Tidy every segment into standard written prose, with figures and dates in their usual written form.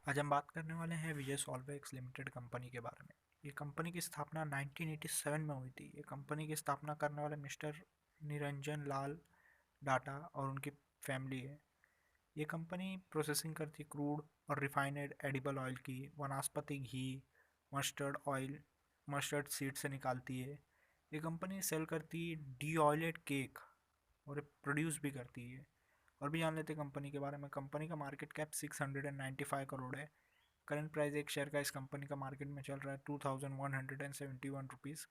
आज हम बात करने वाले हैं विजय सॉल्वेक्स लिमिटेड कंपनी के बारे में। ये कंपनी की स्थापना 1987 में हुई थी। ये कंपनी की स्थापना करने वाले मिस्टर निरंजन लाल डाटा और उनकी फैमिली है। ये कंपनी प्रोसेसिंग करती क्रूड और रिफाइनेड एडिबल ऑयल की, वनस्पति घी, मस्टर्ड ऑयल मस्टर्ड सीड से निकालती है। ये कंपनी सेल करती है डी ऑयलेट केक और प्रोड्यूस भी करती है। और भी जान लेते हैं कंपनी के बारे में। कंपनी का मार्केट कैप 695 करोड़ है। करंट प्राइस एक शेयर का इस कंपनी का मार्केट में चल रहा है 2171 रुपीज़।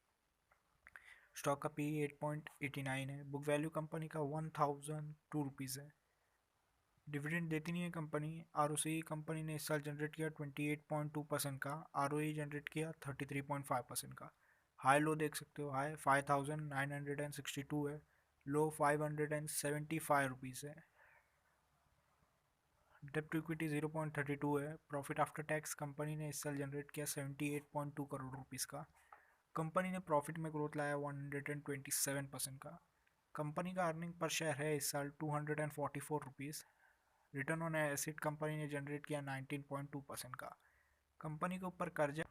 स्टॉक का पी 8.89 है। बुक वैल्यू कंपनी का 1002 रुपीज़ है। डिविडेंड देती नहीं है कंपनी। आर कंपनी ने इस साल जनरेट किया 28.2% का। आर जनरेट किया 33.5% का। हाई लो देख सकते हो। हाई 5962 है। लो 575 रुपीज़ है। डेप्ट टू इक्विटी 0.32 है। प्रॉफिट आफ्टर टैक्स कंपनी ने इस साल जनरेट किया 78.2 करोड़ रुपीज़ का। कंपनी ने प्रॉफिट में ग्रोथ लाया 127% का। कंपनी का अर्निंग पर शेयर है इस साल 244 rupees. Return on asset company ने जनरेट किया 19.2% का। कंपनी के ऊपर कर्जा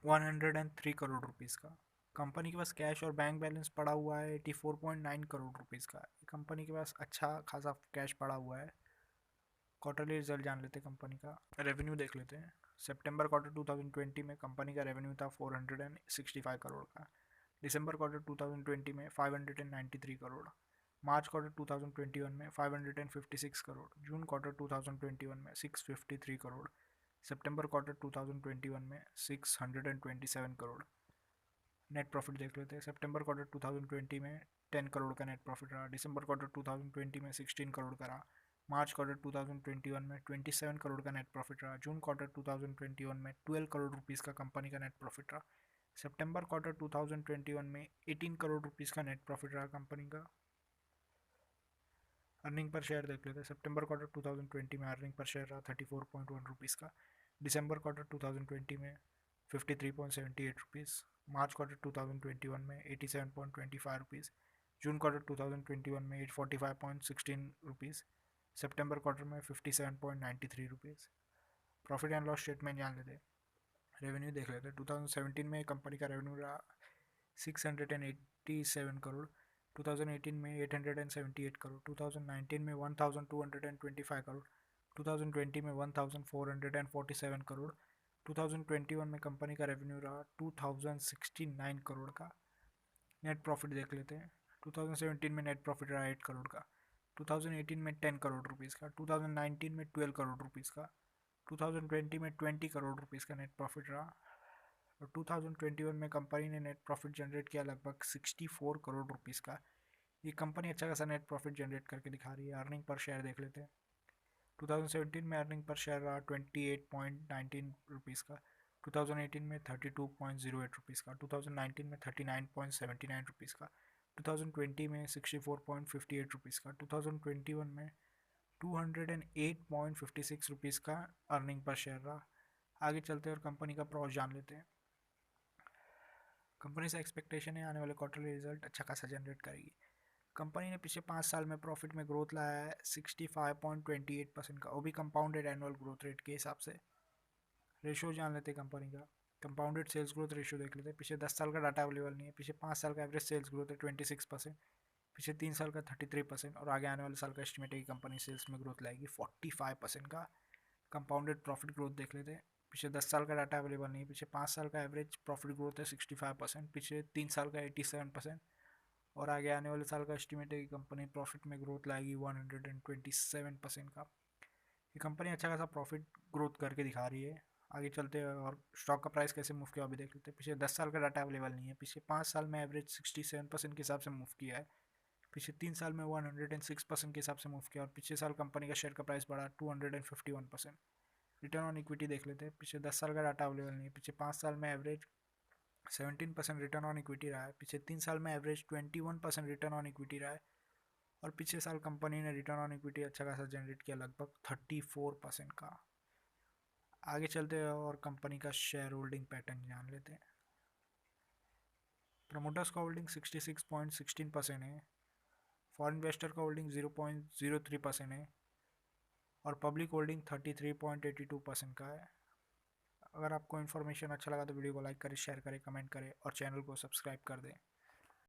103 करोड़ रुपीज़ का। कंपनी के पास कैश और बैंक बैलेंस पड़ा हुआ है 84.9 करोड़ रुपीज़ का। कंपनी के पास अच्छा खासा कैश पड़ा हुआ है। क्वार्टरली रिजल्ट जान लेते हैं कंपनी का। रेवेन्यू देख लेते हैं। सितंबर क्वार्टर 2020 में कंपनी का रेवेन्यू था 465 करोड़ का। दिसंबर क्वार्टर 2020 में 593 करोड़। मार्च क्वार्टर 2021 में 556 करोड़। जून क्वार्टर 2021 में 653 करोड़। सितंबर क्वार्टर 2021 में 627 करोड़। नेट प्रॉफिट देख लेते हैं। सितंबर क्वार्टर 2020 में 10 करोड़ का नेट प्रॉफिट रहा। दिसंबर क्वार्टर 2020 में 16 करोड़ का रहा। मार्च क्वार्टर 2021 में 27 करोड़ का नेट प्रॉफिट रहा। जून क्वार्टर 2021 में 12 करोड़ रुपीज़ का कंपनी का नेट प्रॉफिट रहा। सितंबर क्वार्टर 2021 में 18 करोड़ रुपीज़ का नेट प्रॉफिट रहा कंपनी का। अर्निंग पर शेयर देख लेते हैं। सितंबर क्वार्टर 2020 में अर्निंग पर शेयर रहा 34.1 रुपीज़ का। दिसंबर क्वार्टर 2020 में 53.78 रुपीज़। मार्च क्वार्टर 2021 में 87.25 रुपीज़। जून क्वार्टर 2021 में 845.16 रुपीज़। सितंबर क्वार्टर में 57.93 rupees. Profit and loss statement जान लेते हैं। रेवेन्यू देख लेते हैं। 2017 में कंपनी का रेवेन्यू रहा 687 करोड़। 2018 में 878 करोड़। 2019 में 1225 करोड़। 2020 में 1447 करोड़। 2021 में कंपनी का रेवेन्यू रहा 2069 करोड़ का। नेट प्रॉफिट देख लेते हैं। 2017 में नेट प्रॉफिट रहा 8 करोड़ का। 2018 में 10 करोड़ रुपीज़ का। 2019 में 12 करोड़ रुपीज़ का। 2020 में 20 करोड़ रुपीज़ का नेट प्रॉफिट रहा। और 2021 में कंपनी ने नेट प्रॉफिट जनरेट किया लगभग 64 करोड़ रुपीज़ का। ये कंपनी अच्छा खासा नेट प्रॉफिट जनरेट करके दिखा रही है। अर्निंग पर शेयर देख लेते हैं। 2017 में अर्निंग पर शेयर रहा 28.19 रुपीज़ का। 2018 में 32.08 रुपीज़ का। 2019 में 39.79 रुपीज़ का। 2020 में 64.58 रुपीज़ का। 2021 में 208.56 रुपीज़ का अर्निंग पर शेयर रहा। आगे चलते हैं और कंपनी का प्रॉस जान लेते हैं। कंपनी से एक्सपेक्टेशन है आने वाले क्वार्टरली रिजल्ट अच्छा खासा जनरेट करेगी। कंपनी ने पिछले 5 साल में प्रॉफिट में ग्रोथ लाया है 65.28% का, वो भी कंपाउंडेड एनुअल ग्रोथ रेट के हिसाब से। रेशो जान लेते हैं कंपनी का। कंपाउंडेड सेल्स ग्रोथ रेशो देख लेते हैं। पिछले 10 साल का डाटा अवेलेबल नहीं है। पिछले 5 साल का एवरेज सेल्स ग्रोथ है 26%। पिछले 3 साल का 33% और आगे आने वाले साल का एस्टिमेट है कि कंपनी सेल्स में ग्रोथ लाएगी 45% का। कंपाउंडेड प्रॉफिट ग्रोथ देख लेते हैं। पिछले 10 साल का डाटा अवेलेबल नहीं है। पिछले 5 साल का एवरेज प्रॉफिट ग्रोथ है 65%। पिछले 3 साल का 87% और आगे आने वाले साल का एस्टिमेट है कि कंपनी प्रॉफिट में ग्रोथ लाएगी 127% का। ये कंपनी अच्छा खासा प्रॉफिट ग्रोथ करके दिखा रही है। आगे चलते हैं और स्टॉक का प्राइस कैसे मूव किया अभी देख लेते हैं। पिछले 10 साल का डाटा अवेलेबल नहीं है। पिछले 5 साल में एवरेज 67% के हिसाब से मूव किया है। पिछले 3 साल में 106% के हिसाब से मूव किया और पिछले साल कंपनी का शेयर का प्राइस बढ़ा 251%। रिटर्न ऑन इक्विटी देख लेते हैं। पिछले 10 साल का डाटा अवेलेबल नहीं है। पिछले 5 साल में एवरेज 17% रिटर्न ऑन इक्विटी रहा है। पिछले 3 साल में एवरेज 21% रिटर्न ऑन इक्विटी रहा है और पिछले साल कंपनी ने रिटर्न ऑन इक्विटी अच्छा खासा जनरेट किया लगभग 34% का। आगे चलते हैं और कंपनी का शेयर होल्डिंग पैटर्न जान लेते हैं। प्रमोटर्स का होल्डिंग 66.16% है। फॉरेन इन्वेस्टर का होल्डिंग 0.03% है और पब्लिक होल्डिंग 33.82% का है। अगर आपको इन्फॉर्मेशन अच्छा लगा तो वीडियो को लाइक करें, शेयर करें, कमेंट करें और चैनल को सब्सक्राइब कर दें।